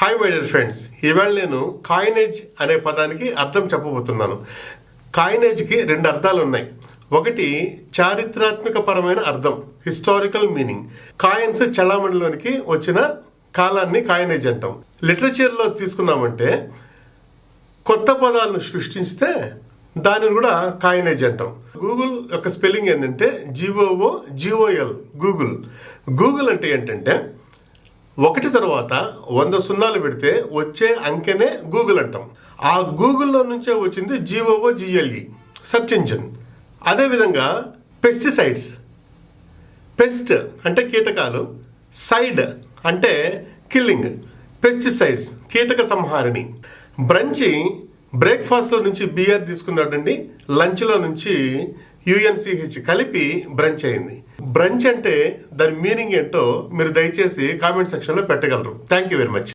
Hi my dear friends, ఇవాళ నేను coinage అనే పదానికి అర్థం చెప్పబోతున్నాను. కాయినేజ్కి రెండు అర్థాలు ఉన్నాయి. ఒకటి చారిత్రాత్మక పరమైన అర్థం, హిస్టారికల్ మీనింగ్. కాయిన్స్ చలామణిలోనికి వచ్చిన కాలాన్ని కాయినేజ్ అంటాం. లిటరేచర్లో తీసుకున్నామంటే కొత్త పదాలను సృష్టించితే దానిని కూడా కాయినేజ్ అంటాం. గూగుల్ యొక్క స్పెల్లింగ్ ఏంటంటే GOOGL. గూగుల్ అంటే ఏంటంటే ఒకటి తర్వాత 100 సున్నాలు పెడితే వచ్చే అంకెనే గూగుల్ అంటాం. ఆ గూగుల్లో నుంచే వచ్చింది GOOGLE, సెర్చ్ ఇంజిన్. అదేవిధంగా పెస్టిసైడ్స్, పెస్ట్ అంటే కీటకాలు, సైడ్ అంటే కిల్లింగ్, పెస్టిసైడ్స్ కీటక సంహారిణి. బ్రంచి బ్రేక్ఫాస్ట్లో నుంచి BR తీసుకున్నాడండి, లంచ్లో నుంచి UNCH కలిపి బ్రంచ్ అయింది. బ్రంచ్ అంటే దాని మీనింగ్ ఏంటో మీరు దయచేసి కామెంట్ సెక్షన్లో పెట్టగలరు. Thank you very much.